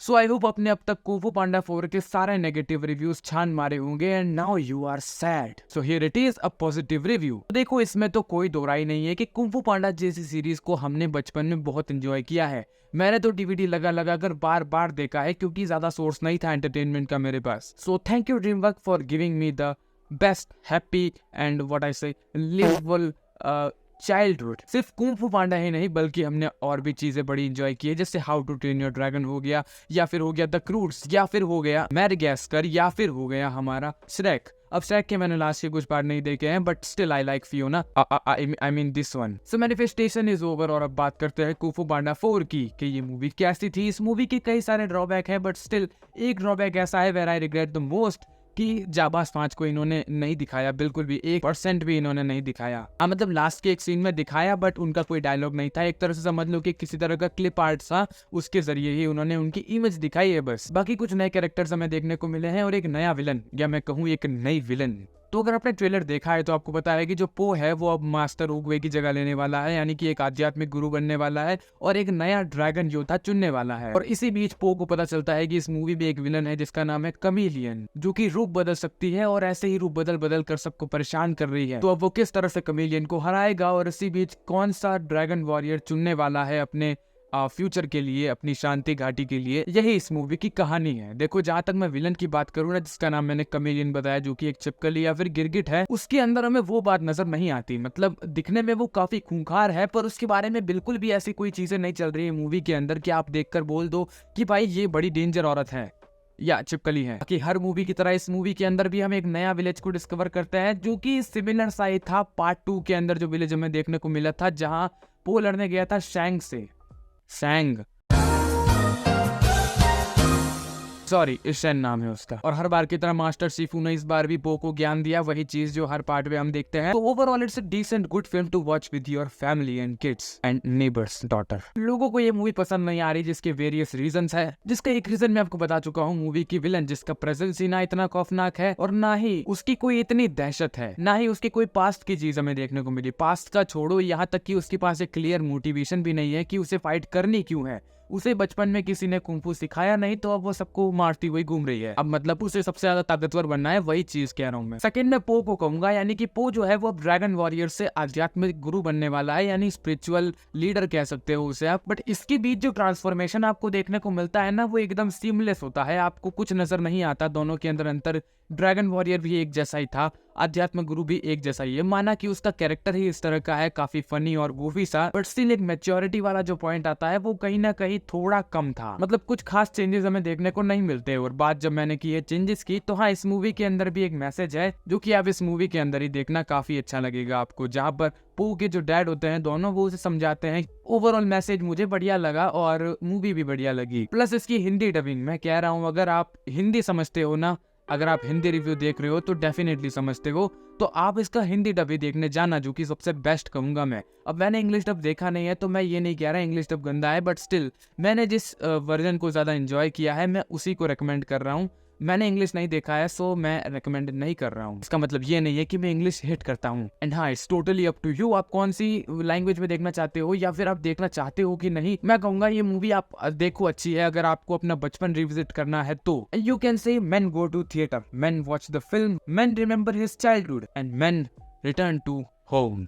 So I hope आपने अब तक कुंग फू पांडा 4 के सारे नेगेटिव रिव्यूज छान मारे होंगे and now you are sad. So here it is a positive review. देखो इसमें तो कोई दो राय नहीं है कि कुंग फू पांडा जैसी सीरीज को हमने बचपन में बहुत एंजॉय किया है। मैंने तो डीवीडी लगा कर बार बार देखा है क्योंकि ज्यादा सोर्स नहीं था एंटरटेनमेंट का मेरे पास। So thank you DreamWork for giving me the best happy and what I say liveable childhood. सिर्फ कुंग फू पांडा ही नहीं बल्कि हमने और भी चीजें बड़ी एंजॉय की है, जैसे how to train your dragon हो गया, या फिर हो गया द क्रूड्स, या फिर हो गया मैडागास्कर, या फिर हो गया हमारा श्रेक। अब श्रेक के मैंने लास्ट के कुछ पार्ट नहीं देखे हैं but still I like Fiona, I mean this one. So manifestation is over और अब बात करते हैं कुंग फू पांडा 4 की कि ये मूवी कैसी थी। इस मूवी के कई सारे ड्रॉबैक है बट स्टिल एक ड्रॉबैक ऐसा है where I regret the most कि जाबाज 5 को इन्होंने नहीं दिखाया, बिल्कुल भी 1% भी इन्होंने नहीं दिखाया। मतलब लास्ट के एक सीन में दिखाया बट उनका कोई डायलॉग नहीं था। एक तरह से समझ लो कि किसी तरह का क्लिप आर्ट था, उसके जरिए ही उन्होंने उनकी इमेज दिखाई है बस। बाकी कुछ नए कैरेक्टर्स हमें देखने को मिले हैं और एक नया विलन, या मैं कहूँ एक नई विलन। तो अगर आपने ट्रेलर देखा है तो आपको पता है कि जो पो है वो अब मास्टर उगवे की जगह लेने वाला है, यानी कि एक आध्यात्मिक गुरु बनने वाला है और एक नया ड्रैगन योद्धा चुनने वाला है। और इसी बीच पो को पता चलता है कि इस मूवी में एक विलन है जिसका नाम है कमीलियन, जो कि रूप बदल सकती है और ऐसे ही रूप बदल बदल कर सबको परेशान कर रही है। तो अब वो किस तरह से कमीलियन को हराएगा और इसी बीच कौन सा ड्रैगन वॉरियर चुनने वाला है अपने फ्यूचर के लिए, अपनी शांति घाटी के लिए, यही इस मूवी की कहानी है। देखो जहां तक मैं विलन की बात करूँ ना, जिसका नाम मैंने कमेलियन बताया, जो कि एक छिपकली या फिर गिरगिट है, उसके अंदर हमें वो बात नजर नहीं आती। मतलब दिखने में वो काफी खूंखार है पर उसके बारे में बिल्कुल भी ऐसी कोई चीजें नहीं चल रही है मूवी के अंदर कि आप देखकर बोल दो कि भाई ये बड़ी डेंजर औरत है या छिपकली है। कि हर मूवी की तरह इस मूवी के अंदर भी हम एक नया विलेज को डिस्कवर करते हैं, जो कि सिमिलर सा ही था पार्ट 2 के अंदर जो विलेज हमें देखने को मिला था, जहां पो लड़ने गया था शैंग से। सॉरी इशन नाम है उसका। और हर बार की तरह मास्टर शिफू ने इस बार भी पो को ज्ञान दिया, वही चीज जो हर पार्ट में हम देखते हैं। तो overall it's a decent good film to watch with your family and kids and neighbour's daughter. लोगों को ये मूवी पसंद नहीं आ रही जिसके वेरियस रीजंस है, जिसका एक रीजन मैं आपको बता चुका हूँ, मूवी की विलन जिसका प्रेजेंस ही ना इतना खौफनाक है और ना ही उसकी कोई इतनी दहशत है, ना ही उसकी कोई पास्ट की चीज हमें देखने को मिली। पास्ट का छोड़ो, यहाँ तक कि उसके पास एक क्लियर मोटिवेशन भी नहीं है कि उसे फाइट करनी क्यों है। उसे बचपन में किसी ने कुंग फू सिखाया नहीं तो अब वो सबको मारती हुई घूम रही है। अब मतलब उसे सबसे ज्यादा ताकतवर बनना है, वही चीज कह रहा हूँ मैं। सेकंड में पो को कहूंगा, यानी कि पो जो है वो अब ड्रैगन वॉरियर से आध्यात्मिक गुरु बनने वाला है, यानी स्पिरिचुअल लीडर कह सकते हो उसे आप। बट इसके बीच जो ट्रांसफॉर्मेशन आपको देखने को मिलता है ना, वो एकदम सीमलेस होता है, आपको कुछ नजर नहीं आता दोनों के अंदर अंतर। ड्रैगन वॉरियर भी एक जैसा ही था, आध्यात्मिक गुरु भी एक जैसा ही है। माना कि उसका कैरेक्टर ही इस तरह का है, काफी फनी और गोफी सा, बट स्टिल एक मैच्योरिटी वाला जो पॉइंट आता है वो कहीं ना कहीं थोड़ा कम था। मतलब कुछ खास चेंजेस हमें देखने को नहीं मिलते। और बात जब मैंने की है चेंजेस की, तो हाँ इस मूवी के अंदर भी एक मैसेज है जो कि आप इस मूवी के अंदर ही देखना, काफी अच्छा लगेगा आपको। जहाँ पर पो के जो डैड होते हैं दोनों, वो उसे समझाते हैं। ओवरऑल मैसेज मुझे बढ़िया लगा और मूवी भी बढ़िया लगी। प्लस इसकी हिंदी डबिंग, मैं कह रहा हूँ अगर आप हिंदी समझते हो ना, अगर आप हिंदी रिव्यू देख रहे हो तो डेफिनेटली समझते हो, तो आप इसका हिंदी डब ही देखने जाना, जो कि सबसे बेस्ट कहूंगा मैं। अब मैंने इंग्लिश डब देखा नहीं है तो मैं ये नहीं कह रहा इंग्लिश डब गंदा है, बट स्टिल मैंने जिस वर्जन को ज्यादा एंजॉय किया है मैं उसी को रेकमेंड कर रहा हूँ। मैंने इंग्लिश नहीं देखा है सो मैं रेकमेंड नहीं कर रहा हूँ। इसका मतलब ये नहीं है कि मैं इंग्लिश हेट करता हूँ। एंड हाँ it's totally up to you, आप कौन सी लैंग्वेज में देखना चाहते हो या फिर आप देखना चाहते हो कि नहीं। मैं कहूंगा ये मूवी आप देखो, अच्छी है। अगर आपको अपना बचपन रिविजिट करना है तो यू कैन से मेन गो टू थिएटर, मेन वॉच द फिल्म, मेन रिमेंबर हिज चाइल्डहुड एंड मेन रिटर्न टू होम।